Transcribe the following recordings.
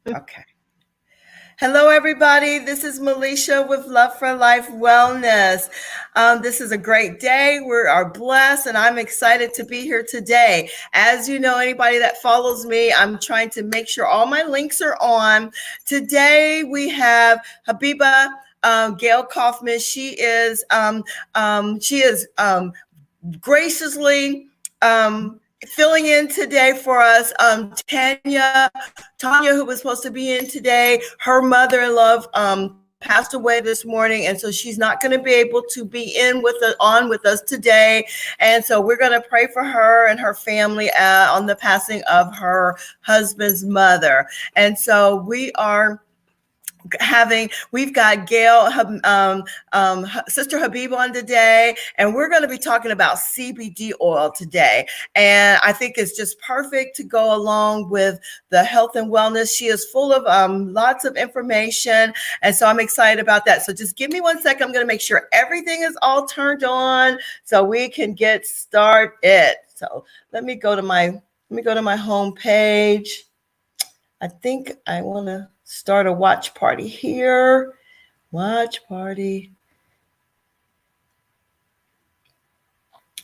Okay. Hello, everybody. This is Melisha with Love for Life Wellness. This is a great day. We are blessed, and I'm excited to be here today. As you know, anybody that follows me, I'm trying to make sure all my links are on. Today, we have Habiba Gail Kaufman. She is graciously filling in today for us. Tanya, who was supposed to be in today, her mother-in-law passed away this morning, and so she's not going to be able to be on with us today. And so we're going to pray for her and her family on the passing of her husband's mother. And so we've got Gail, Sister Habib on today, and we're going to be talking about CBD oil today. And I think it's just perfect to go along with the health and wellness. She is full of lots of information, and so I'm excited about that. So just give me 1 second. I'm going to make sure everything is all turned on so we can get started. So let me go to my home page. I think I want to start a watch party here. Watch party.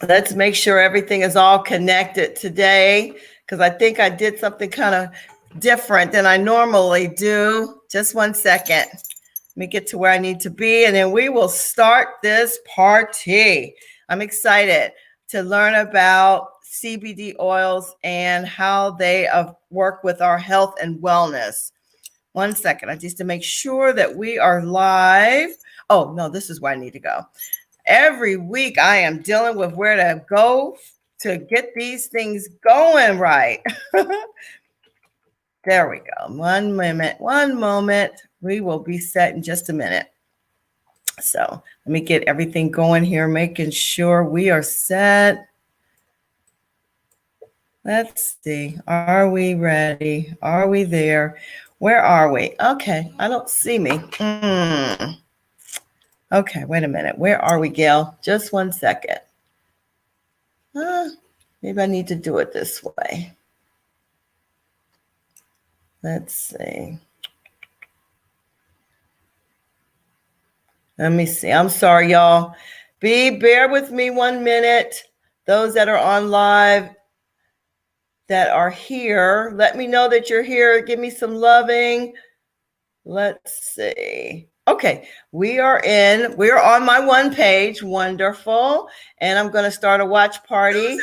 Let's make sure everything is all connected today, because I think I did something kind of different than I normally do. Just 1 second. Let me get to where I need to be, and then we will start this party. I'm excited to learn about CBD oils and how they work with our health and wellness. 1 second. I just to make sure that we are live. Oh, no, this is where I need to go. Every week I am dealing with where to go to get these things going right. There we go. One moment. We will be set in just a minute. So let me get everything going here, making sure we are set. Let's see. Are we ready? Are we there? Where are we? Okay, I don't see me. Okay, wait a minute. Where are we, Gail? Just 1 second. Maybe I need to do it this way. Let's see. Let me see. I'm sorry, y'all. Bear with me 1 minute. Those that are on live, that are here, let me know that you're here. Give me some loving. Let's see. Okay, we're on my one page. Wonderful. And I'm going to start a watch party.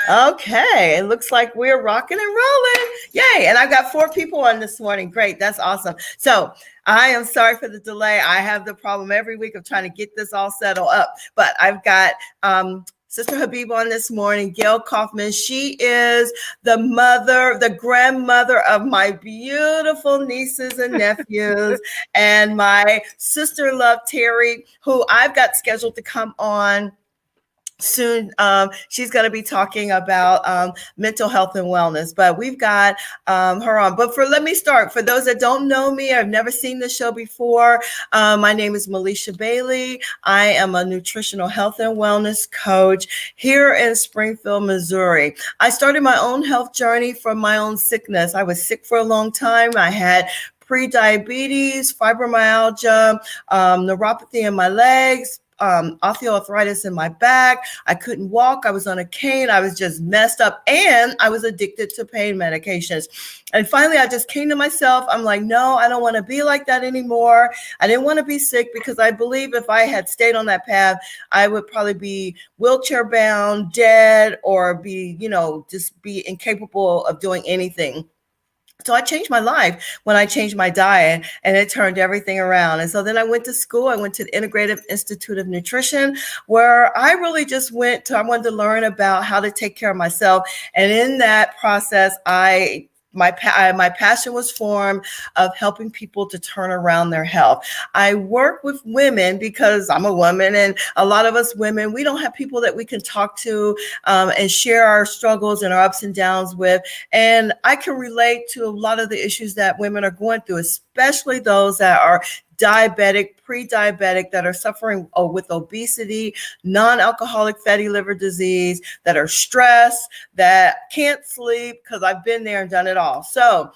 Okay, it looks like we're rocking and rolling. Yay. And I've got 4 people on this morning. Great. That's awesome. So I am sorry for the delay. I have the problem every week of trying to get this all settled up, but I've got Sister Habib on this morning, Gail Kaufman. She is the grandmother of my beautiful nieces and nephews, and my sister-in-law, Terry, who I've got scheduled to come on soon. She's going to be talking about mental health and wellness, but we've got her on. But let me start. For those that don't know me, I've never seen the show before. My name is Melisha Bailey. I am a nutritional health and wellness coach here in Springfield, Missouri. I started my own health journey from my own sickness. I was sick for a long time. I had pre-diabetes, fibromyalgia, neuropathy in my legs, osteoarthritis in my back. I couldn't walk. I was on a cane. I was just messed up, and I was addicted to pain medications. And finally, I just came to myself. I'm like, no, I don't want to be like that anymore. I didn't want to be sick, because I believe if I had stayed on that path, I would probably be wheelchair bound, dead, or just be incapable of doing anything. So I changed my life when I changed my diet, and it turned everything around. And so then I went to school. I went to the Integrative Institute of Nutrition, where I really just I wanted to learn about how to take care of myself. And in that process, my passion was formed of helping people to turn around their health. I work with women because I'm a woman, and a lot of us women, we don't have people that we can talk to and share our struggles and our ups and downs with. And I can relate to a lot of the issues that women are going through, especially those that are diabetic, pre-diabetic, that are suffering with obesity, non-alcoholic fatty liver disease, that are stressed, that can't sleep, because I've been there and done it all. So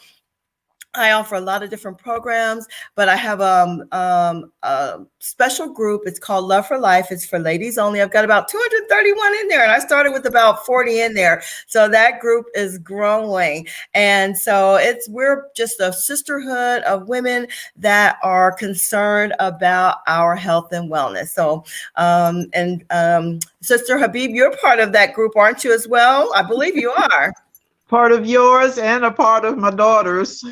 I offer a lot of different programs, but I have a special group. It's called Love for Life. It's for ladies only. I've got about 231 in there, and I started with about 40 in there. So that group is growing, and so we're just a sisterhood of women that are concerned about our health and wellness. So, Sister Habib, you're part of that group, aren't you as well? I believe you are. Part of yours and a part of my daughter's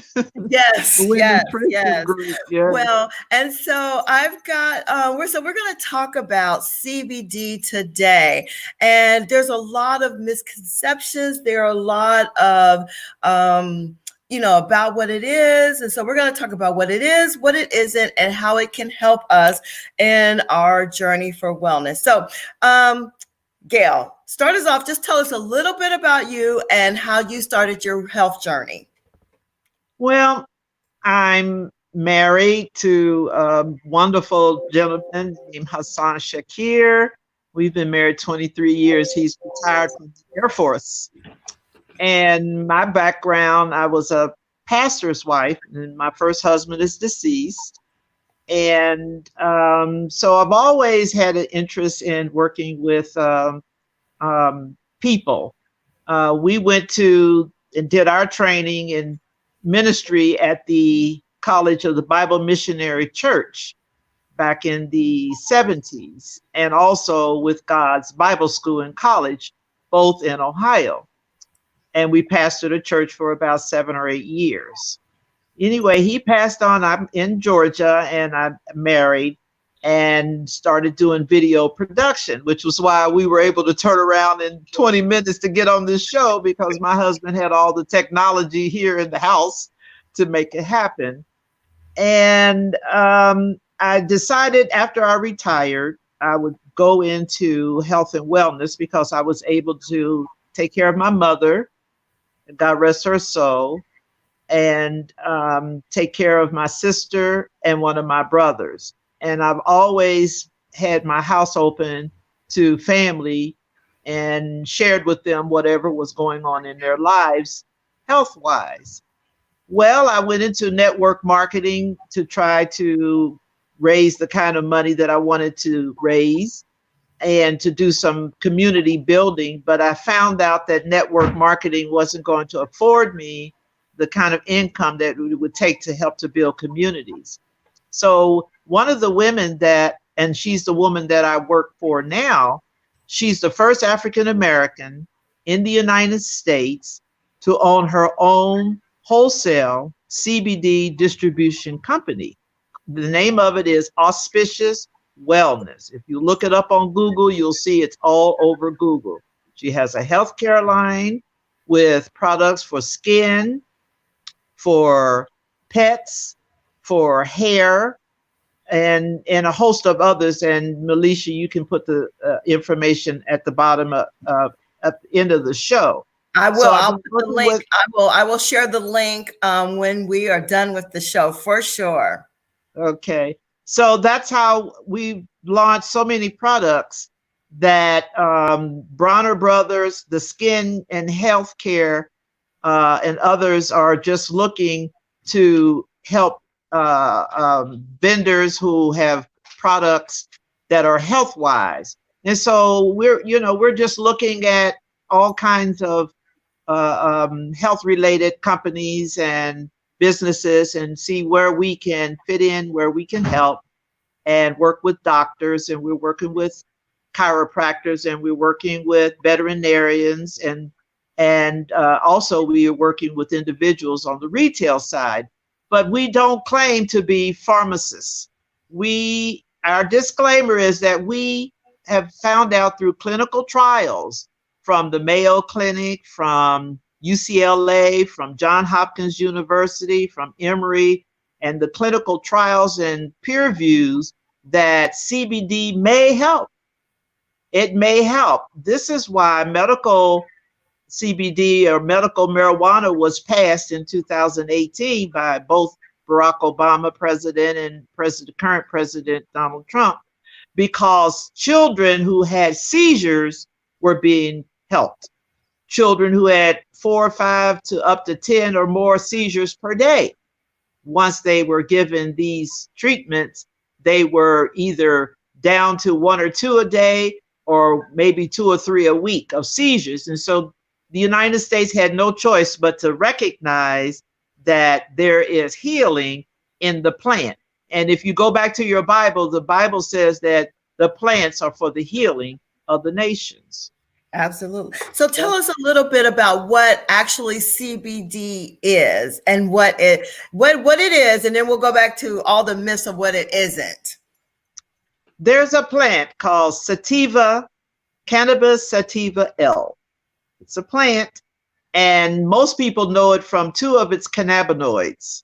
Yes, Women yes, Nutrition yes. Group. Yeah. Well, and so I've got we're going to talk about CBD today, and there's a lot of misconceptions. There are a lot of about what it is, and so we're going to talk about what it is, what it isn't, and how it can help us in our journey for wellness. So, Gail, start us off. Just tell us a little bit about you and how you started your health journey. Well, I'm married to a wonderful gentleman named Hassan Shakir. We've been married 23 years. He's retired from the Air Force. And my background, I was a pastor's wife, and my first husband is deceased. And so I've always had an interest in working with people. We went to and did our training in ministry at the College of the Bible Missionary Church back in the 70s, and also with God's Bible School and College, both in Ohio. And we pastored a church for about 7 or 8 years. Anyway, he passed on. I'm in Georgia, and I'm married and started doing video production, which was why we were able to turn around in 20 minutes to get on this show, because my husband had all the technology here in the house to make it happen. And I decided after I retired, I would go into health and wellness because I was able to take care of my mother, God rest her soul, and take care of my sister and one of my brothers. And I've always had my house open to family and shared with them whatever was going on in their lives health-wise. Well, I went into network marketing to try to raise the kind of money that I wanted to raise and to do some community building. But I found out that network marketing wasn't going to afford me the kind of income that it would take to help to build communities. So one of the women and she's the woman that I work for now, she's the first African American in the United States to own her own wholesale CBD distribution company. The name of it is Auspicious Wellness. If you look it up on Google, you'll see it's all over Google. She has a healthcare line with products for skin, for pets, for hair, and a host of others. And Melisha, you can put the information at the bottom at the end of the show. I will. So I'll put the link. I will share the link when we are done with the show for sure. Okay. So that's how we launched so many products that Bronner Brothers, the Skin and Healthcare, and others are just looking to help vendors who have products that are health wise. And so we're just looking at all kinds of health related companies and businesses and see where we can fit in, where we can help, and work with doctors. And we're working with chiropractors, and we're working with veterinarians, and also we are working with individuals on the retail side. But we don't claim to be pharmacists. Our disclaimer is that we have found out through clinical trials from the Mayo Clinic, from UCLA, from Johns Hopkins University, from Emory, and the clinical trials and peer reviews that CBD may help. It may help. This is why medical CBD or medical marijuana was passed in 2018 by both Barack Obama, president, and current president Donald Trump, because children who had seizures were being helped. Children who had 4 or 5 to up to 10 or more seizures per day once they were given these treatments, they were either down to 1 or 2 a day, or maybe 2 or 3 a week of seizures. And so the United States had no choice but to recognize that there is healing in the plant. And if you go back to your Bible, the Bible says that the plants are for the healing of the nations. Absolutely. So tell us a little bit about what actually CBD is and what it is, and then we'll go back to all the myths of what it isn't. There's a plant called sativa, Cannabis sativa L. It's a plant, and most people know it from 2 of its cannabinoids.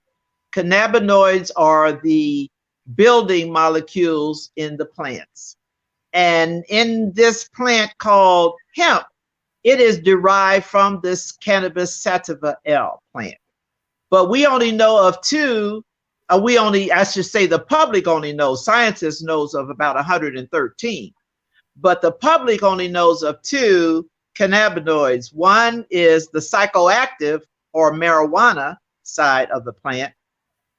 Cannabinoids are the building molecules in the plants. And in this plant called hemp, it is derived from this Cannabis sativa L plant. But we only know of 2, I should say the public only knows, scientists knows of about 113. But the public only knows of 2 cannabinoids. One is the psychoactive or marijuana side of the plant.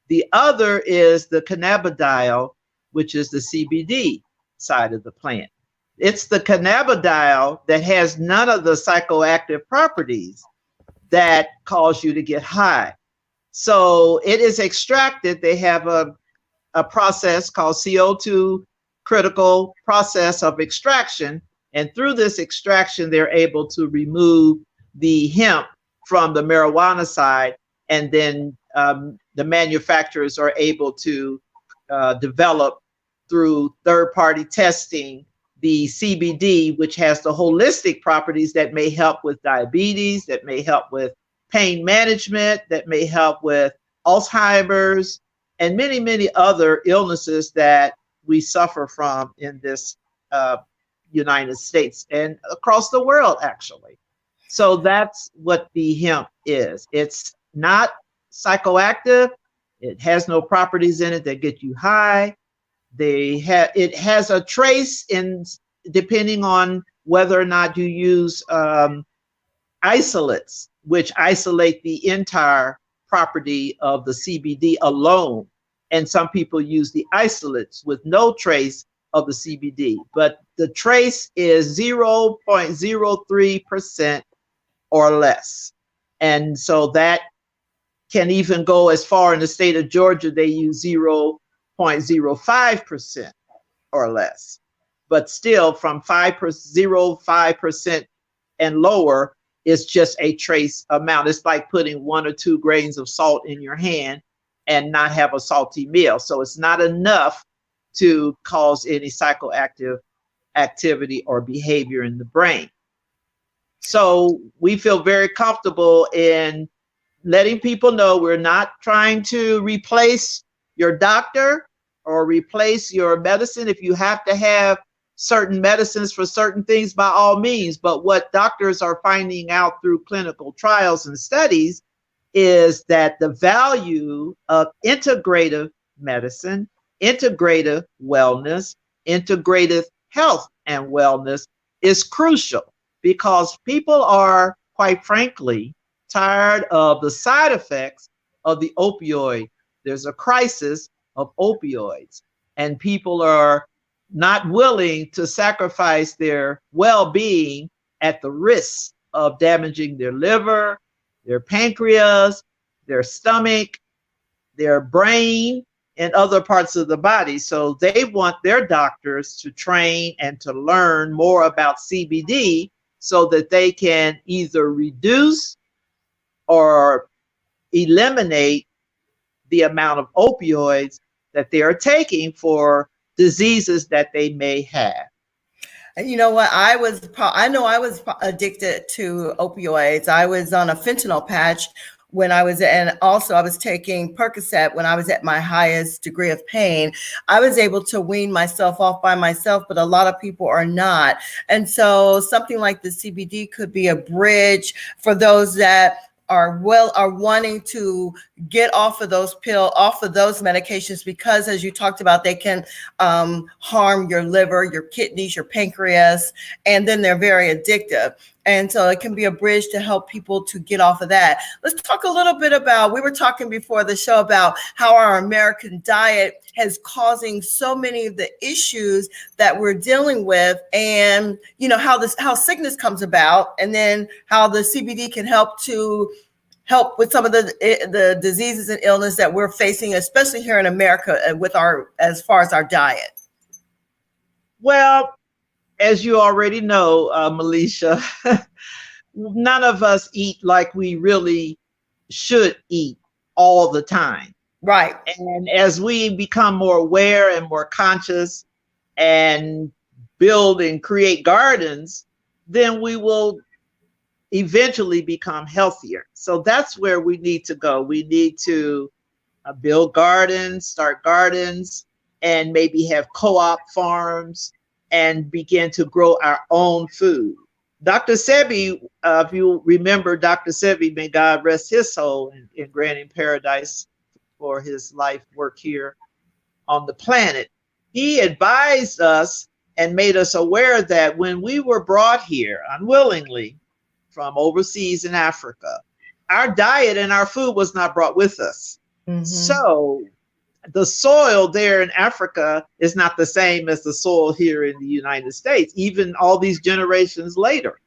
The other is the cannabidiol, which is the CBD side of the plant. It's the cannabidiol that has none of the psychoactive properties that cause you to get high. So it is extracted. They have a process called CO2 critical process of extraction. And through this extraction, they're able to remove the hemp from the marijuana side. And then the manufacturers are able to develop through third-party testing the CBD, which has the holistic properties that may help with diabetes, that may help with pain management, that may help with Alzheimer's, and many, many other illnesses that we suffer from in this United States and across the world, actually. So that's what the hemp is. It's not psychoactive. It has no properties in it that get you high. It has a trace in, depending on whether or not you use isolates, which isolate the entire property of the CBD alone. And some people use the isolates with no trace of the CBD, but the trace is 0.03% or less. And so that can even go as far in the state of Georgia, they use 0.05% or less. But still, from 0.05% and lower, is just a trace amount. It's like putting 1 or 2 grains of salt in your hand and not have a salty meal. So it's not enough to cause any psychoactive activity or behavior in the brain. So we feel very comfortable in letting people know we're not trying to replace your doctor or replace your medicine. If you have to have certain medicines for certain things, by all means. But what doctors are finding out through clinical trials and studies is that the value of integrative medicine, integrative wellness, integrative health and wellness is crucial, because people are, quite frankly, tired of the side effects of the opioid. There's a crisis of opioids, and people are not willing to sacrifice their well-being at the risk of damaging their liver, their pancreas, their stomach, their brain, and other parts of the body. So they want their doctors to train and to learn more about CBD so that they can either reduce or eliminate the amount of opioids that they are taking for diseases that they may have. You know what? I know I was addicted to opioids. I was on a fentanyl patch when I was, and also I was taking Percocet when I was at my highest degree of pain. I was able to wean myself off by myself, but a lot of people are not. And so something like the CBD could be a bridge for those that are wanting to, get off of those medications, because as you talked about, they can harm your liver, your kidneys, your pancreas, and then they're very addictive. And so it can be a bridge to help people to get off of that. Let's talk a little bit about, we were talking before the show about how our American diet has causing so many of the issues that we're dealing with, and how sickness comes about, and then how the CBD can help with some of the diseases and illness that we're facing, especially here in America, with as far as our diet. Well, as you already know, Melisha, none of us eat like we really should eat all the time. Right. And as we become more aware and more conscious and build and create gardens, then we will eventually become healthier. So that's where we need to go. We need to build gardens, start gardens, and maybe have co-op farms and begin to grow our own food. Dr. Sebi, if you remember Dr. Sebi, may God rest his soul in granting paradise for his life work here on the planet. He advised us and made us aware that when we were brought here unwillingly from overseas in Africa, our diet and our food was not brought with us. Mm-hmm. So the soil there in Africa is not the same as the soil here in the United States. Even all these generations later,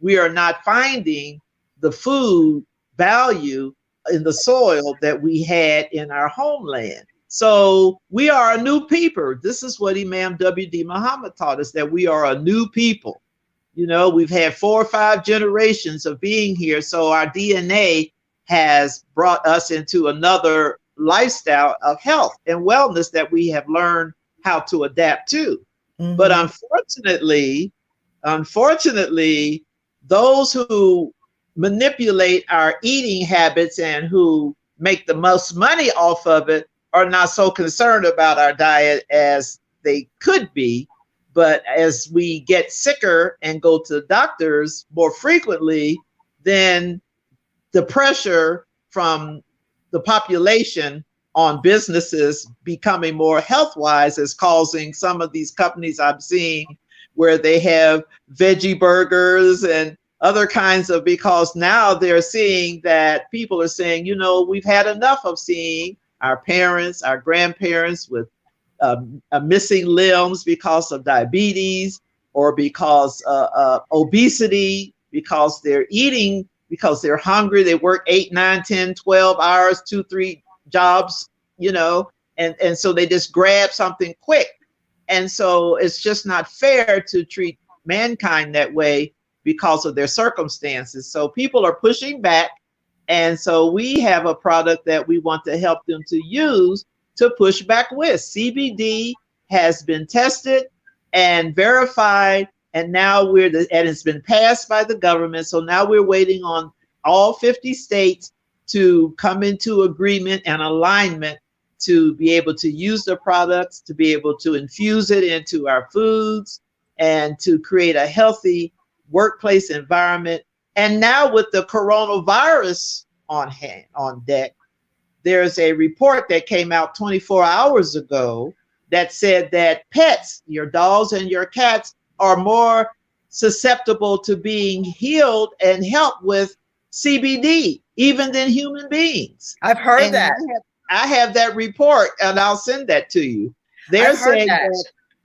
we are not finding the food value in the soil that we had in our homeland. So we are a new people. This is what Imam W.D. Muhammad taught us, that we are a new people. You know, we've had 4 or 5 generations of being here. So our DNA has brought us into another lifestyle of health and wellness that we have learned how to adapt to. Mm-hmm. But unfortunately, those who manipulate our eating habits and who make the most money off of it are not so concerned about our diet as they could be. But as we get sicker and go to the doctors more frequently, then the pressure from the population on businesses becoming more health-wise is causing some of these companies I'm seeing where they have veggie burgers and other kinds of, because now they're seeing that people are saying, we've had enough of seeing our parents, our grandparents with missing limbs because of diabetes or because obesity, because they're eating, because they're hungry. They work 8, 9, 10, 12 hours, 2, 3 jobs, and so they just grab something quick. And so it's just not fair to treat mankind that way because of their circumstances. So people are pushing back. And so we have a product that we want to help them to use to push back with. CBD has been tested and verified, and now and it's been passed by the government. So now we're waiting on all 50 states to come into agreement and alignment to be able to use the products, to be able to infuse it into our foods, and to create a healthy workplace environment. And now with the coronavirus on deck, there's a report that came out 24 hours ago that said that pets, your dogs and your cats, are more susceptible to being healed and helped with CBD, even than human beings. I've heard that. I have that report, and I'll send that to you. They're saying that.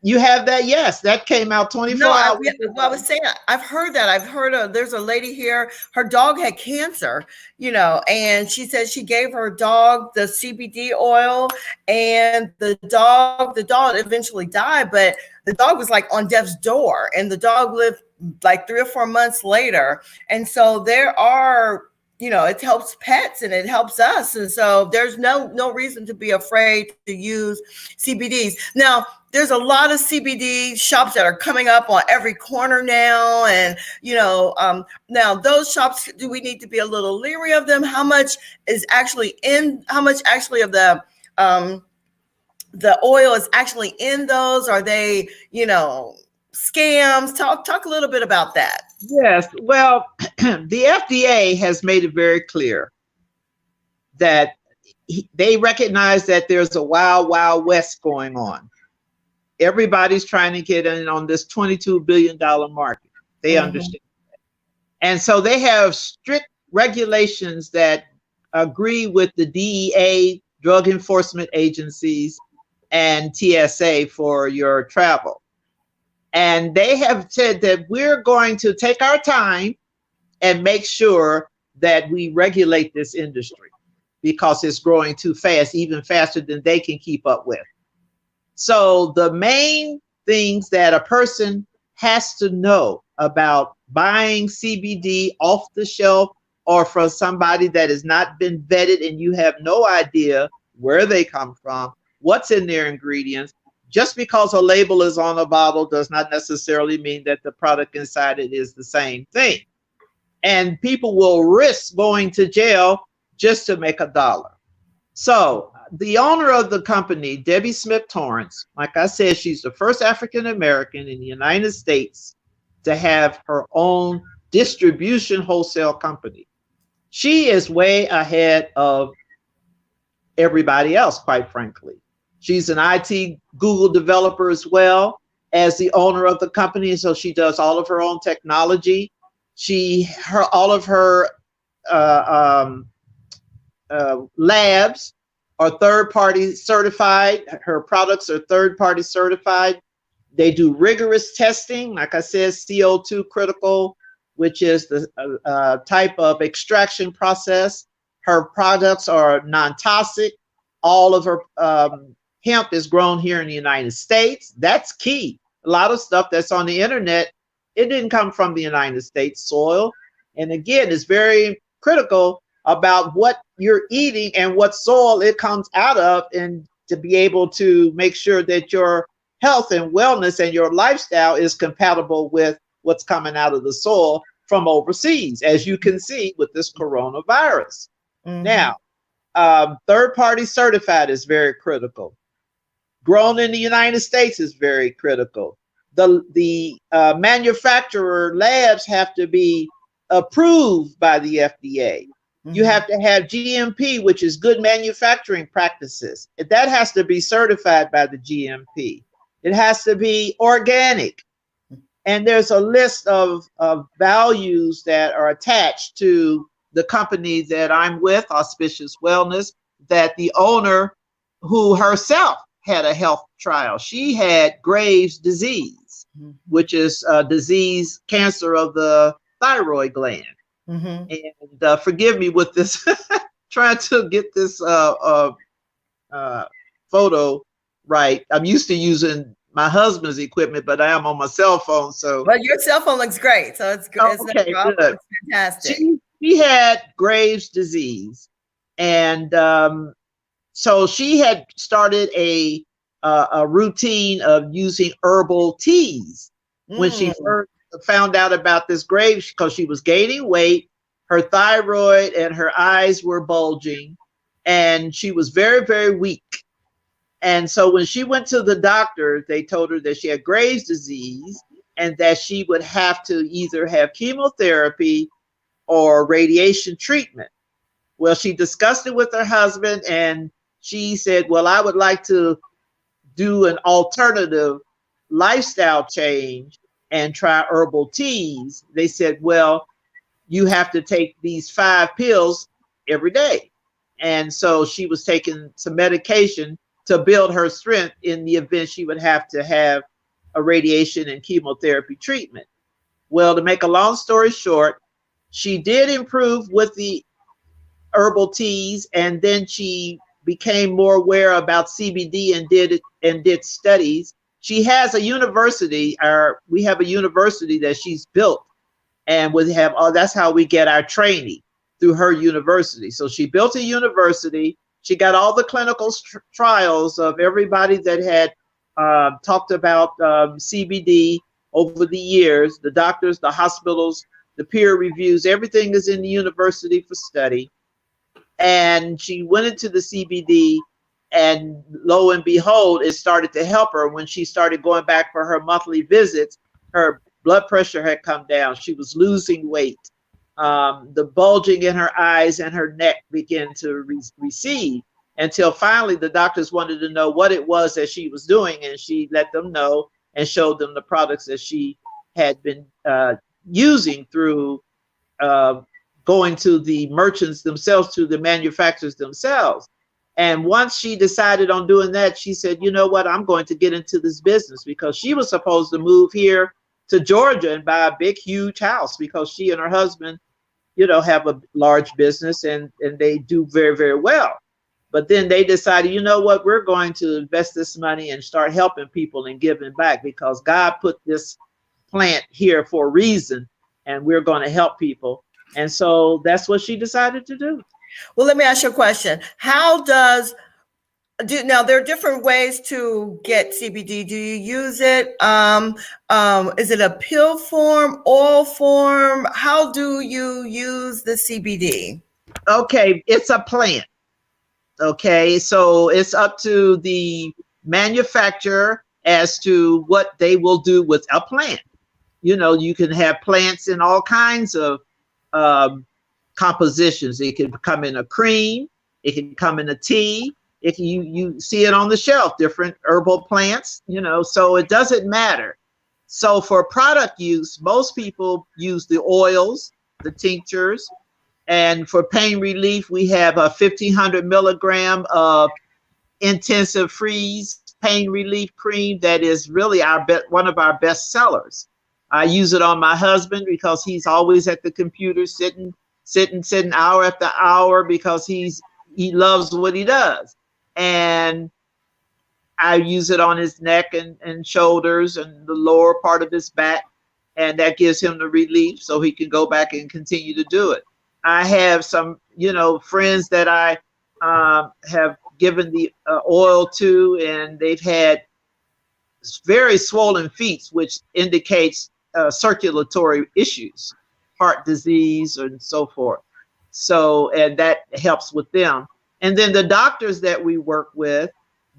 You have that? Yes, that came out 24 hours ago. I was saying, I've heard that. I've heard there's a lady here, her dog had cancer, and she said she gave her dog the CBD oil, and the dog eventually died, but the dog was like on death's door, and the dog lived like 3 or 4 months later. And so there are, it helps pets and it helps us. And so there's no reason to be afraid to use CBDs. Now, there's a lot of CBD shops that are coming up on every corner now. And, now those shops, do we need to be a little leery of them? How much actually of the oil is actually in those? Are they, scams? Talk a little bit about that. Yes. Well, the FDA has made it very clear that they recognize that there's a wild, wild west going on. Everybody's trying to get in on this $22 billion market. They understand. And so they have strict regulations that agree with the DEA, drug enforcement agencies, and TSA for your travel. And they have said that we're going to take our time and make sure that we regulate this industry because it's growing too fast, even faster than they can keep up with. So the main things that a person has to know about buying CBD off the shelf or from somebody that has not been vetted and you have no idea where they come from, what's in their ingredients. Just because a label is on a bottle does not necessarily mean that the product inside it is the same thing. And people will risk going to jail just to make $1. So the owner of the company, Debbie Smith Torrance, like I said, she's the first African American in the United States to have her own distribution wholesale company. She is way ahead of everybody else, quite frankly. She's an IT Google developer as well as the owner of the company, so she does all of her own technology. All of her labs are third-party certified. Her products are third-party certified. They do rigorous testing, like I said, CO2 critical, which is the type of extraction process. Her products are non-toxic. All of her hemp is grown here in the United States. That's key. A lot of stuff that's on the internet, it didn't come from the United States soil. And again, it's very critical about what you're eating and what soil it comes out of, and to be able to make sure that your health and wellness and your lifestyle is compatible with what's coming out of the soil from overseas, as you can see with this coronavirus. Now, third-party certified is very critical. Grown in the United States is very critical. The manufacturer labs have to be approved by the FDA. You have to have GMP, which is good manufacturing practices. That has to be certified by the GMP. It has to be organic. And there's a list of values that are attached to the company that I'm with, Auspicious Wellness, that the owner, who herself had a health trial, she had Graves' disease, which is a disease, cancer of the thyroid gland. And forgive me with this, trying to get this photo right. I'm used to using my husband's equipment, but I am on my cell phone. So, but your cell phone looks great, so it's good. Oh, okay, no good. It's fantastic. She had Graves' disease, and so she had started a routine of using herbal teas when she first found out about this Graves, because she was gaining weight, her thyroid and her eyes were bulging, and she was very, very weak. And so when she went to the doctor, they told her that she had Graves' disease and that she would have to either have chemotherapy or radiation treatment. Well, she discussed it with her husband, and she said, well, I would like to do an alternative lifestyle change and try herbal teas. They said, well, you have to take these 5 pills every day. And so she was taking some medication to build her strength in the event she would have to have a radiation and chemotherapy treatment. Well, to make a long story short, she did improve with the herbal teas, and then she became more aware about CBD and did studies. She has a university, we have a university that she's built, and that's how we get our training, through her university. So she built a university. She got all the clinical trials of everybody that had talked about CBD over the years, the doctors, the hospitals, the peer reviews, everything is in the university for study. And she went into the CBD, and lo and behold, it started to help her. When she started going back for her monthly visits, her blood pressure had come down. She was losing weight. The bulging in her eyes and her neck began to recede. until finally the doctors wanted to know what it was that she was doing, and she let them know and showed them the products that she had been using through going to the merchants themselves, to the manufacturers themselves. And once she decided on doing that, she said, you know what, I'm going to get into this business, because she was supposed to move here to Georgia and buy a big, huge house, because she and her husband, you know, have a large business, and they do very, very well. But then they decided, you know what, we're going to invest this money and start helping people and giving back, because God put this plant here for a reason, and we're going to help people. And so that's what she decided to do. Well, let me ask you a question. Now there are different ways to get CBD. Do you use it? Is it a pill form, oil form? How do you use the CBD? Okay, it's a plant. Okay, so it's up to the manufacturer as to what they will do with a plant. You know, you can have plants in all kinds of compositions. It can come in a cream, it can come in a tea. If you see it on the shelf, different herbal plants, you know, so it doesn't matter. So for product use, most people use the oils, the tinctures, and for pain relief, we have a 1,500 milligram of intensive freeze pain relief cream that is really one of our best sellers. I use it on my husband because he's always at the computer sitting hour after hour, because he loves what he does. And I use it on his neck and shoulders and the lower part of his back, and that gives him the relief so he can go back and continue to do it. I have some, you know, friends that I have given the oil to, and they've had very swollen feet, which indicates circulatory issues, heart disease, and so forth. So, and that helps with them. And then the doctors that we work with,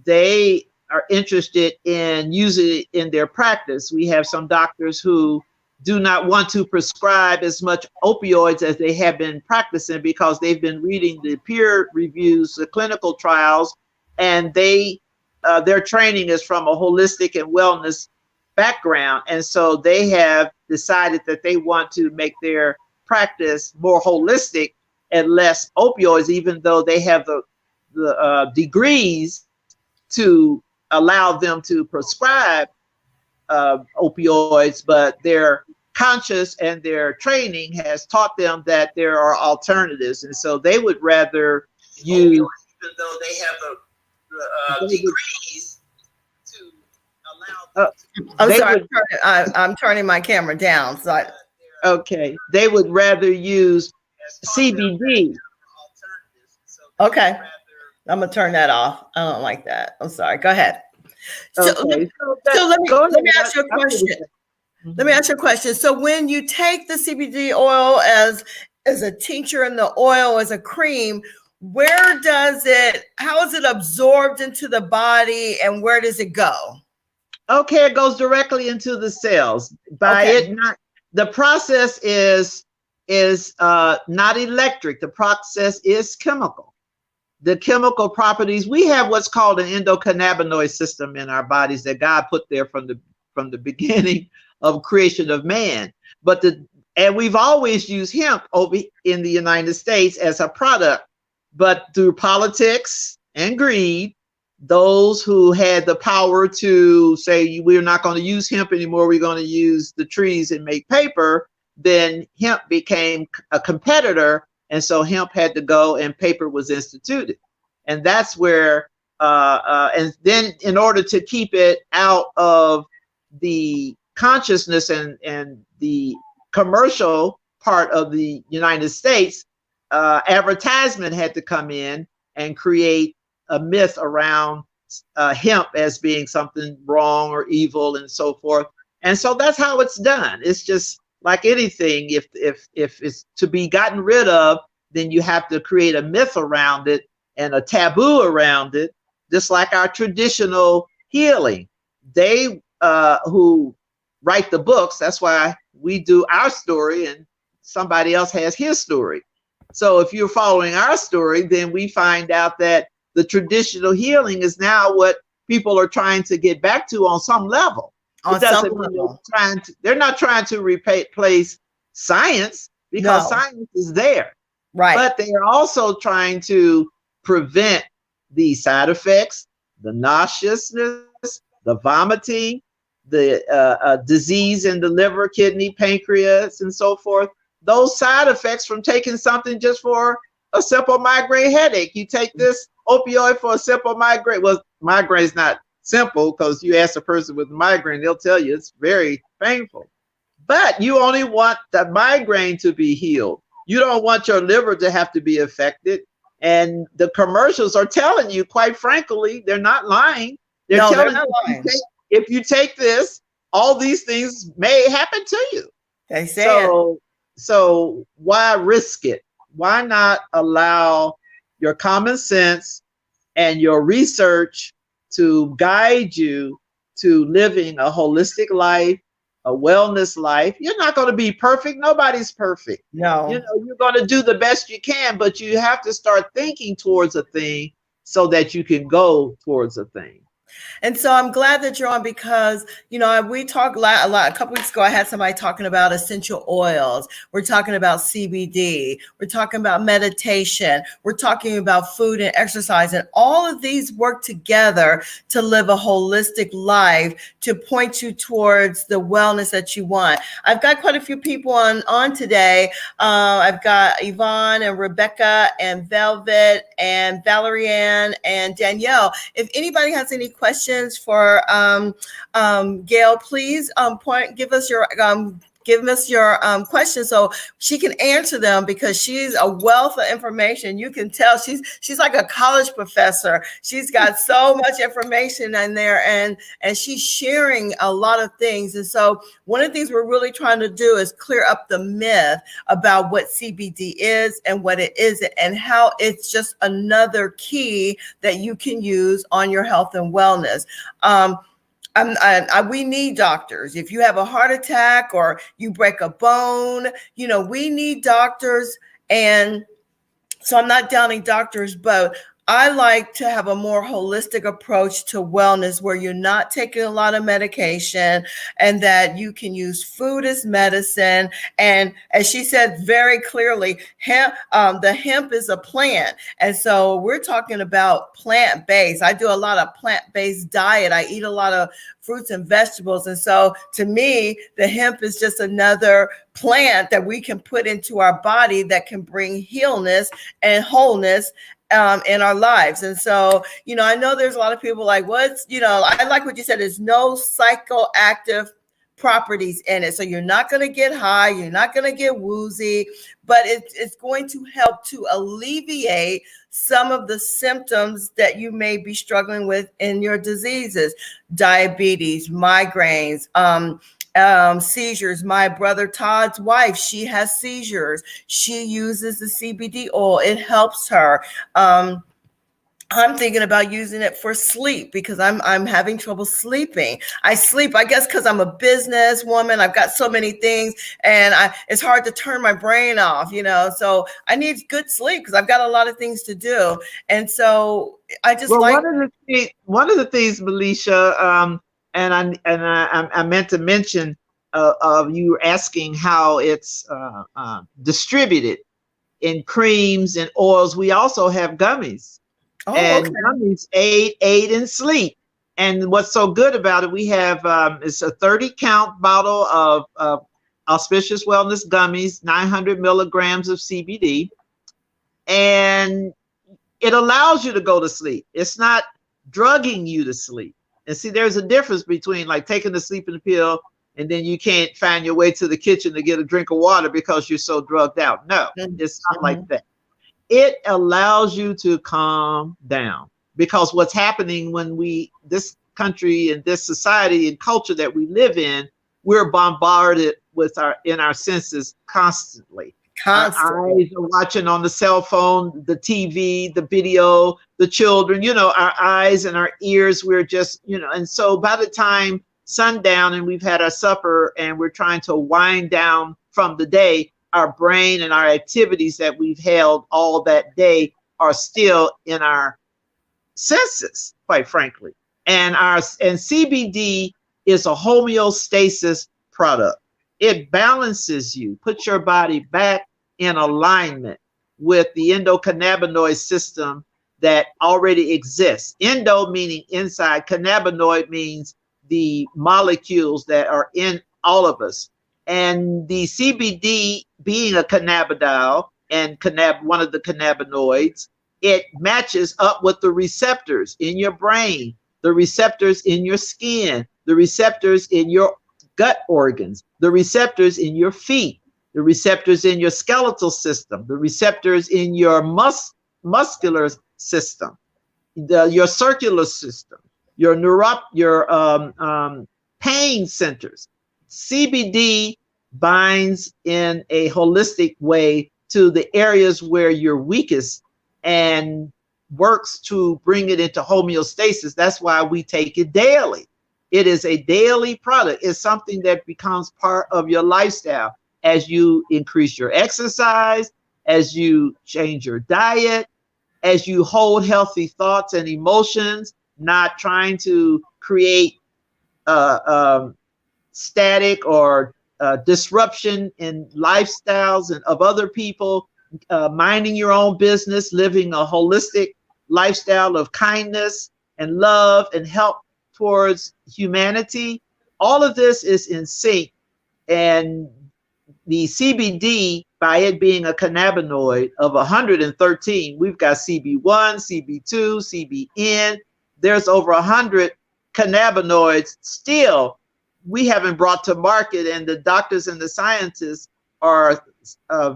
they are interested in using it in their practice. We have some doctors who do not want to prescribe as much opioids as they have been practicing, because they've been reading the peer reviews, the clinical trials, and their training is from a holistic and wellness background. And so they have decided that they want to make their practice more holistic and less opioids, even though they have the degrees to allow them to prescribe opioids, but their conscious and their training has taught them that there are alternatives. And so they would rather use, even though they have the degrees to allow them I'm turning my camera down. So okay, they would rather use CBD. Okay, I'm gonna turn that off. I don't like that. I'm sorry. Go ahead. So, okay. so let me ask you a question. Let me ask you a question. So when you take the CBD oil as a tincture and the oil as a cream, how is it absorbed into the body, and where does it go? Okay, it goes directly into the cells. The process is not electric. The process is chemical. The chemical properties, we have what's called an endocannabinoid system in our bodies that God put there from the beginning of creation of man. And we've always used hemp over in the United States as a product, but through politics and greed, those who had the power to say, we're not going to use hemp anymore, we're going to use the trees and make paper, then hemp became a competitor. And so hemp had to go and paper was instituted. And that's where, and then in order to keep it out of the consciousness and the commercial part of the United States, advertisement had to come in and create a myth around hemp as being something wrong or evil and so forth. And so that's how it's done. It's just like anything. If it's to be gotten rid of, then you have to create a myth around it and a taboo around it, just like our traditional healing. They who write the books, that's why we do our story and somebody else has his story. So if you're following our story, then we find out that the traditional healing is now what people are trying to get back to on some level. It On some doesn't mean level. they're not trying to replace science, because No. science is there, Right. but they are also trying to prevent the side effects, the nauseousness, the vomiting, the disease in the liver, kidney, pancreas, and so forth. Those side effects from taking something just for a simple migraine headache. You take this opioid for a simple migraine. Well, migraine's not simple, because you ask a person with a migraine, they'll tell you it's very painful. But you only want the migraine to be healed. You don't want your liver to have to be affected. And the commercials are telling you, quite frankly, they're not lying. They're No, they're telling not you, lying. if you take this, all these things may happen to you. They say it. So why risk it? Why not allow your common sense and your research to guide you to living a holistic life, a wellness life? You're not going to be perfect. Nobody's perfect. You No. know, you're going to do the best you can, but you have to start thinking towards a thing so that you can go towards a thing. And so I'm glad that you're on, because, we talked a couple weeks ago. I had somebody talking about essential oils. We're talking about CBD. We're talking about meditation. We're talking about food and exercise. And all of these work together to live a holistic life, to point you towards the wellness that you want. I've got quite a few people on today. I've got Yvonne and Rebecca and Velvet and Valerie Ann and Danielle. If anybody has any questions for Gail, please give us your questions so she can answer them, because she's a wealth of information. You can tell she's like a college professor. She's got so much information in there, and she's sharing a lot of things. And so one of the things we're really trying to do is clear up the myth about what CBD is and what it isn't, and how it's just another key that you can use on your health and wellness. We need doctors. If you have a heart attack or you break a bone, we need doctors. And so I'm not downing doctors, but I like to have a more holistic approach to wellness, where you're not taking a lot of medication, and that you can use food as medicine. And as she said very clearly, the hemp is a plant. And so we're talking about plant-based. I do a lot of plant-based diet. I eat a lot of fruits and vegetables. And so to me, the hemp is just another plant that we can put into our body that can bring healness and wholeness in our lives. And so, I know there's a lot of people like, I like what you said, there's no psychoactive properties in it. So you're not going to get high, you're not going to get woozy, but it's going to help to alleviate some of the symptoms that you may be struggling with in your diseases: diabetes, migraines, seizures. My brother Todd's wife, she has seizures. She uses the CBD oil. It helps her. I'm thinking about using it for sleep, because I'm having trouble sleeping. I sleep, I guess, because I'm a business woman. I've got so many things, and it's hard to turn my brain off, So I need good sleep because I've got a lot of things to do. And so I just one of the things, Melisha, and I meant to mention, you were asking how it's distributed in creams and oils. We also have gummies. And okay. gummies aid in sleep. And what's so good about it, we have it's a 30-count bottle of Auspicious Wellness gummies, 900 milligrams of CBD, and it allows you to go to sleep. It's not drugging you to sleep. And see, there's a difference between like taking the sleeping pill and then you can't find your way to the kitchen to get a drink of water because you're so drugged out. No, it's not like that. It allows you to calm down, because what's happening when this country and this society and culture that we live in, we're bombarded with our senses constantly. Our eyes are watching on the cell phone, the TV, the video, the children, our eyes and our ears, we're just, and so by the time sundown and we've had our supper and we're trying to wind down from the day, our brain and our activities that we've held all that day are still in our senses, quite frankly. And CBD is a homeostasis product. It balances you, puts your body back in alignment with the endocannabinoid system that already exists. Endo meaning inside, cannabinoid means the molecules that are in all of us. And the CBD being a cannabidiol and one of the cannabinoids, it matches up with the receptors in your brain, the receptors in your skin, the receptors in your gut organs, the receptors in your feet, the receptors in your skeletal system, the receptors in your muscular system, your circular system, your pain centers. CBD binds in a holistic way to the areas where you're weakest and works to bring it into homeostasis. That's why we take it daily. It is a daily product. It's something that becomes part of your lifestyle as you increase your exercise, as you change your diet, as you hold healthy thoughts and emotions, not trying to create static or disruption in lifestyles and of other people, minding your own business, living a holistic lifestyle of kindness and love and help towards humanity. All of this is in sync. And the CBD, by it being a cannabinoid of 113, we've got CB1, CB2, CBN. There's over 100 cannabinoids still we haven't brought to market, and the doctors and the scientists are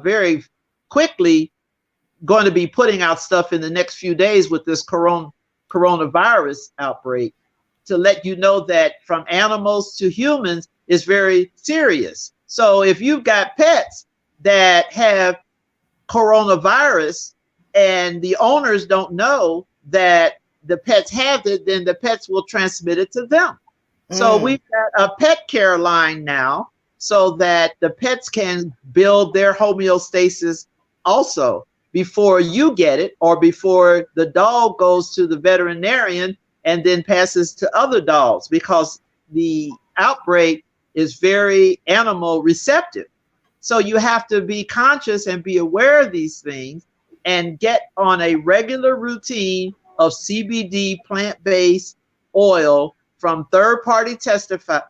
very quickly going to be putting out stuff in the next few days with this coronavirus outbreak to let you know that from animals to humans is very serious. So if you've got pets that have coronavirus and the owners don't know that the pets have it, then the pets will transmit it to them. So we've got a pet care line now so that the pets can build their homeostasis also before you get it or before the dog goes to the veterinarian and then passes to other dogs, because the outbreak is very animal receptive. So you have to be conscious and be aware of these things and get on a regular routine of CBD plant-based oil from third-party certified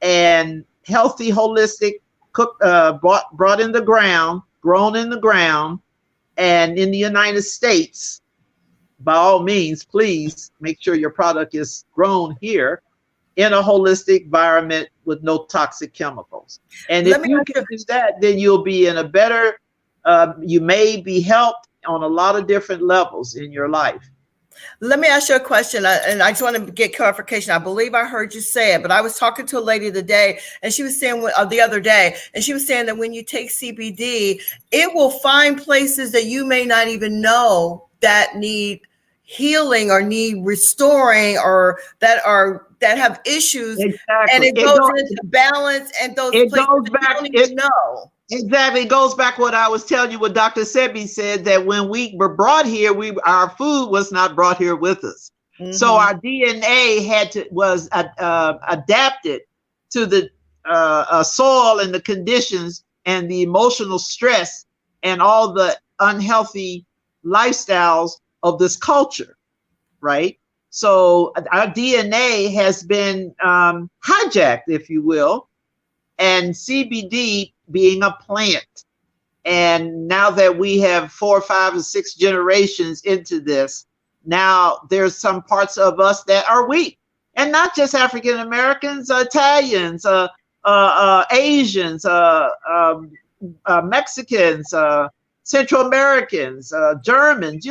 and healthy, holistic, brought in the ground, grown in the ground, and in the United States. By all means, please make sure your product is grown here in a holistic environment with no toxic chemicals. And if you can do that, then you'll be in a better, you may be helped on a lot of different levels in your life. Let me ask you a question, and I just want to get clarification. I believe I heard you say it, but I was talking to a lady today, and she was saying the other day, and she was saying that when you take CBD, it will find places that you may not even know that need healing or need restoring or that have issues. Exactly. And it goes into balance, and those places you don't even know. Exactly. It goes back what I was telling you, what Dr. Sebi said, that when we were brought here, our food was not brought here with us. Mm-hmm. So our DNA was adapted to the soil and the conditions and the emotional stress and all the unhealthy lifestyles of this culture, right? So our DNA has been hijacked, if you will, and CBD being a plant. And now that we have 4, 5, and 6 generations into this, now there's some parts of us that are weak, and not just African Americans, Italians, Asians, Mexicans, Central Americans, Germans,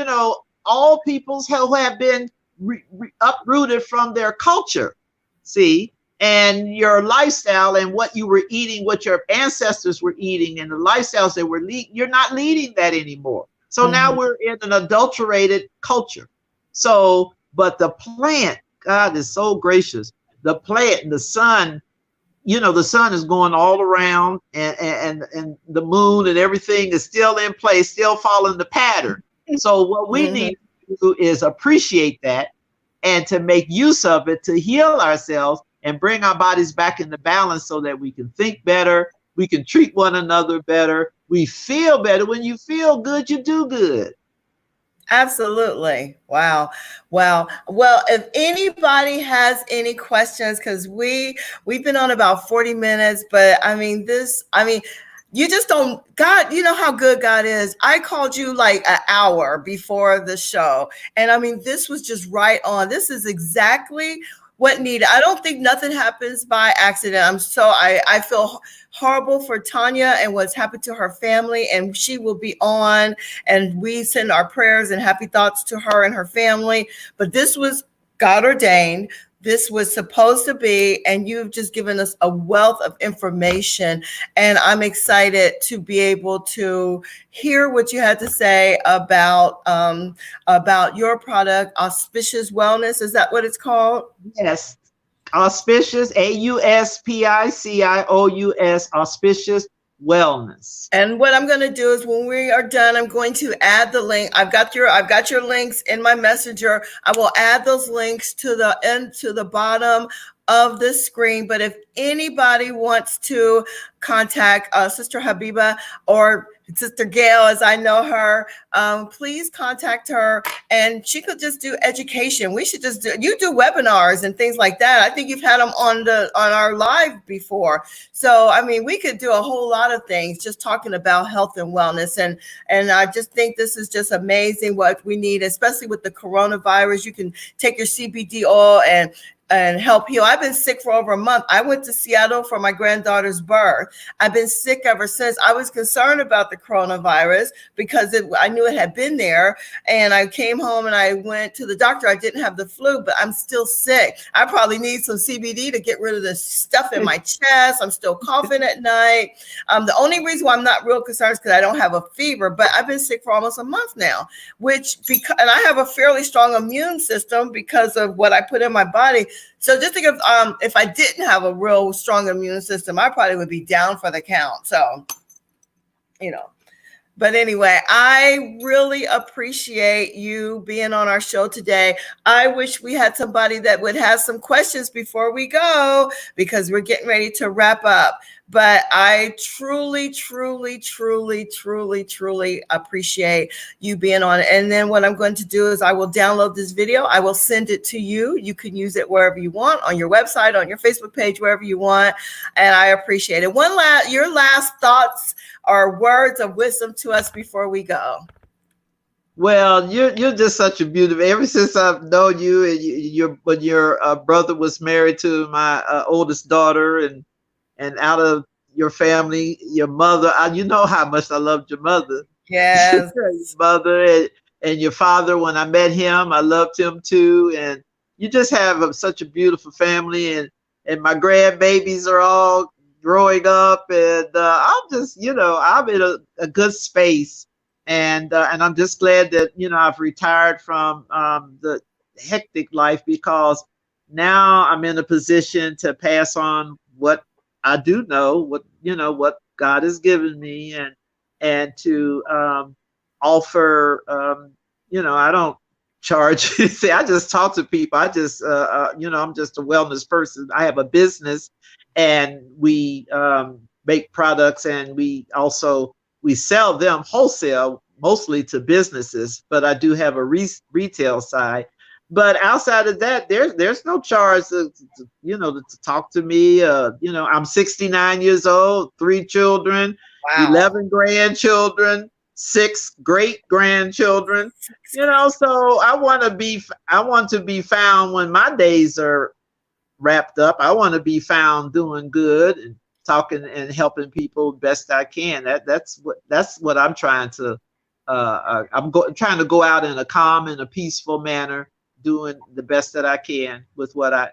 all peoples who have been uprooted from their culture. See? And your lifestyle and what you were eating, what your ancestors were eating, and the lifestyles they were leading, you're not leading that anymore. So now we're in an adulterated culture. So, but the plant, God is so gracious. The plant, the sun, the sun is going all around, and the moon and everything is still in place, still following the pattern. So what we Hmm. need to do is appreciate that and to make use of it to heal ourselves and bring our bodies back into balance so that we can think better, we can treat one another better, we feel better. When you feel good, you do good. Absolutely. Wow. Wow. Well, if anybody has any questions, because we've been on about 40 minutes, but you just don't God, you know how good God is. I called you like an hour before the show. And I mean, this was just right on. This is exactly what needed. I don't think nothing happens by accident. I feel horrible for Tanya and what's happened to her family, and she will be on, and we send our prayers and happy thoughts to her and her family. But this was God ordained. This was supposed to be, and you've just given us a wealth of information. And I'm excited to be able to hear what you had to say about your product, Auspicious Wellness. Is that what it's called? Yes. Auspicious, AUSPICIOUS, auspicious wellness. And what I'm going to do is when we are done, I'm going to add the link. I've got your links in my messenger. I will add those links to the end to the bottom of the screen. But if anybody wants to contact Sister Habiba or Sister Gail, as I know her, please contact her, and she could just do education. We should just do webinars and things like that. I think you've had them on our live before. So, I mean, we could do a whole lot of things just talking about health and wellness. And I just think this is just amazing what we need, especially with the coronavirus. You can take your CBD oil and help heal. I've been sick for over a month. I went to Seattle for my granddaughter's birth. I've been sick ever since. I was concerned about the coronavirus because I knew it had been there. And I came home and I went to the doctor. I didn't have the flu, but I'm still sick. I probably need some CBD to get rid of the stuff in my chest. I'm still coughing at night. The only reason why I'm not real concerned is because I don't have a fever, but I've been sick for almost a month now, and I have a fairly strong immune system because of what I put in my body. So just think of if I didn't have a real strong immune system, I probably would be down for the count. So, you know. But anyway, I really appreciate you being on our show today. I wish we had somebody that would have some questions before we go because we're getting ready to wrap up. But I truly, truly, truly, truly, truly appreciate you being on. And then what I'm going to do is I will download this video. I will send it to you. You can use it wherever you want, on your website, on your Facebook page, wherever you want. And I appreciate it. Your last thoughts or words of wisdom to us before we go. Well, you're just such a beautiful. Ever since I've known you, and when your brother was married to my oldest daughter, and out of your family, your mother, you know how much I loved your mother. Yes. Your mother and your father. When I met him, I loved him too. And you just have such a beautiful family, and my grandbabies are all growing up, and I'm just, I'm in a good space, and I'm just glad that I've retired from the hectic life, because now I'm in a position to pass on what I do know, what God has given me, and to offer. I don't charge. See, I just talk to people. I just, I'm just a wellness person. I have a business, and we make products, and we sell them wholesale, mostly to businesses. But I do have a retail side. But outside of that, there's no charge to talk to me. I'm 69 years old, 3 children, Wow. 11 grandchildren, 6 great grandchildren. So I want to be found when my days are wrapped up. I want to be found doing good and talking and helping people best I can. That's what I'm trying to. Trying to go out in a calm and a peaceful manner, doing the best that I can with what I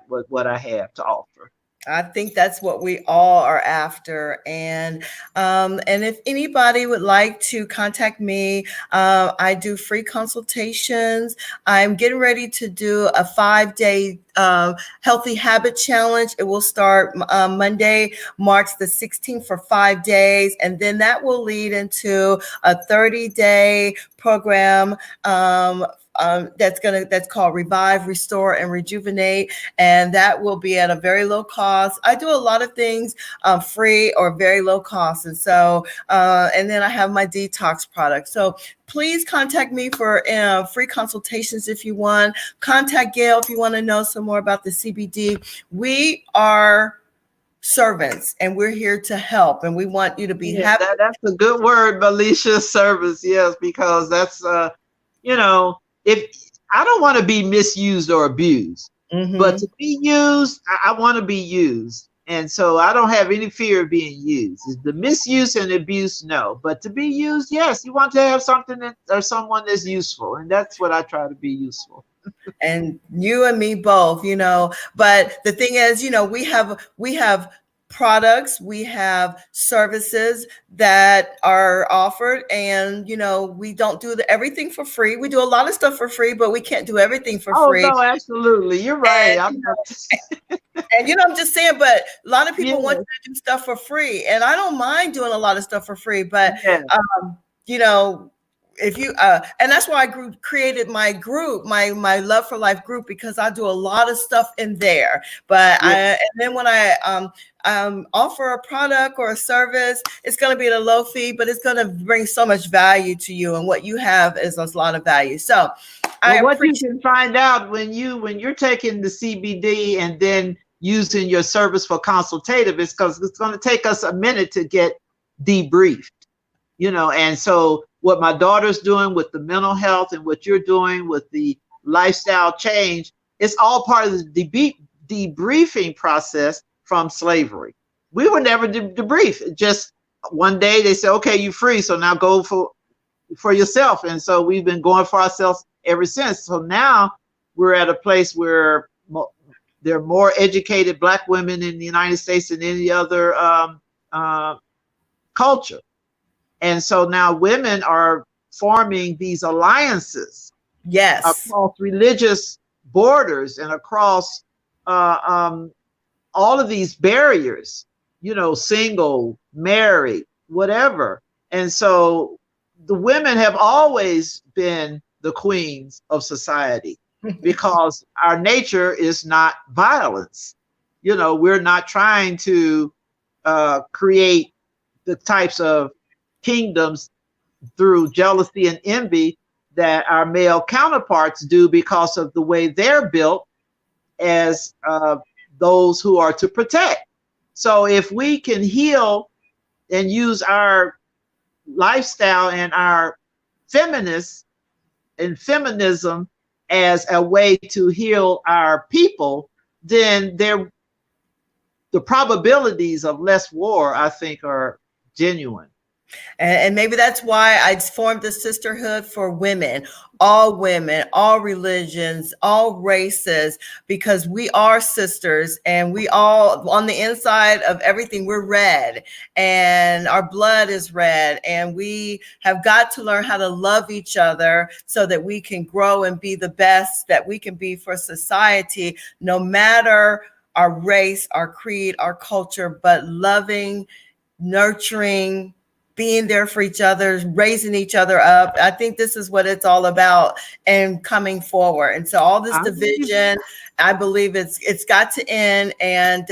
have to offer. I think that's what we all are after. And if anybody would like to contact me, I do free consultations. I'm getting ready to do a 5-day healthy habit challenge. It will start Monday, March the 16th for 5 days. And then that will lead into a 30-day program that's called Revive, Restore, and Rejuvenate, and that will be at a very low cost. I do a lot of things free or very low cost, and so and then I have my detox products. So please contact me for free consultations if you want. Contact Gail if you want to know some more about the CBD. We are servants and we're here to help, and we want you to be Yeah, happy. that's a good word, Alicia. Service, yes, because that's you know, if I don't want to be misused or abused, but Mm-hmm. to be used, I want to be used, and so I don't have any fear of being used. The misuse and abuse, no, but to be used, yes. You want to have something that, or someone that's useful, and that's what I try to be useful. And you and me both, but the thing is, we have products, we have services that are offered, and we don't do everything for free. We do a lot of stuff for free, but we can't do everything for Oh free. no, absolutely, you're right. and I'm not, I'm just saying, but a lot of people want yes, you to do stuff for free, and I don't mind doing a lot of stuff for free, but yes, you know if you and that's why I created my group, my Love for Life group, because I do a lot of stuff in there. But yes. and then when I offer a product or a service, it's going to be at a low fee, but it's going to bring so much value to you, and what you have is a lot of value. So I Well, what you appreciate. can find out when you're taking the CBD and then using your service for consultative is because it's going to take us a minute to get debriefed, and so what my daughter's doing with the mental health and what you're doing with the lifestyle change, it's all part of the debriefing process from slavery. We were never debriefed. Just one day they said, okay, you're free, so now go for yourself. And so we've been going for ourselves ever since. So now we're at a place where there are more educated Black women in the United States than any other culture. And so now women are forming these alliances Yes. across religious borders and across uh, um, all of these barriers, single, married, whatever. And so the women have always been the queens of society because our nature is not violence. We're not trying to create the types of kingdoms through jealousy and envy that our male counterparts do because of the way they're built as those who are to protect. So if we can heal and use our lifestyle and our feminists and feminism as a way to heal our people, then the probabilities of less war, I think, are genuine. And maybe that's why I formed the sisterhood for women, all religions, all races, because we are sisters, and we all, on the inside of everything, we're red, and our blood is red, and we have got to learn how to love each other so that we can grow and be the best that we can be for society, no matter our race, our creed, our culture, but loving, nurturing, being there for each other, raising each other up. I think this is what it's all about, and coming forward. And so all this I believe it. division, I believe it's got to end. And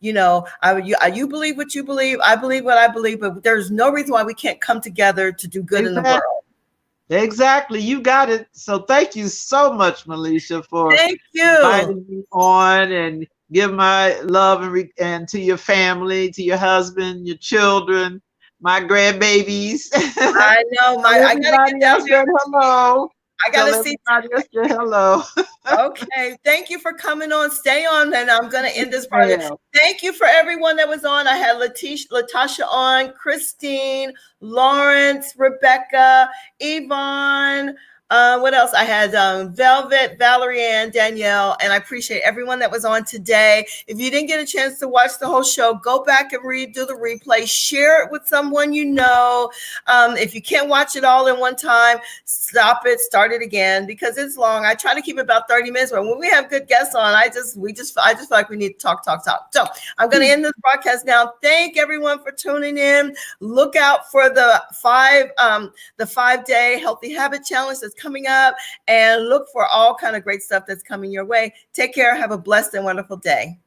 you believe what you believe, I believe what I believe, but there's no reason why we can't come together to do good in the Exactly. world. Exactly. You got it. So thank you so much, Melisha, for Thank you. inviting me on, and give my love and to your family, to your husband, your children, my grandbabies. I know Tell I gotta get everybody down else there. that hello. I Tell gotta see. everybody else that hello. Okay, thank you for coming on. Stay on, and I'm going to end this project. Ma'am. Thank you for everyone that was on. I had Latasha on, Christine, Lawrence, Rebecca, Yvonne, What else? I had Velvet, Valerie Ann, Danielle, and I appreciate everyone that was on today. If you didn't get a chance to watch the whole show, go back and do the replay. Share it with someone you know. If you can't watch it all in one time, stop it, start it again because it's long. I try to keep it about 30 minutes, but when we have good guests on, I just feel like we need to talk. So I'm going to end this broadcast now. Thank everyone for tuning in. Look out for the 5-day healthy habit challenge that's coming up, and look for all kind of great stuff that's coming your way. Take care. Have a blessed and wonderful day.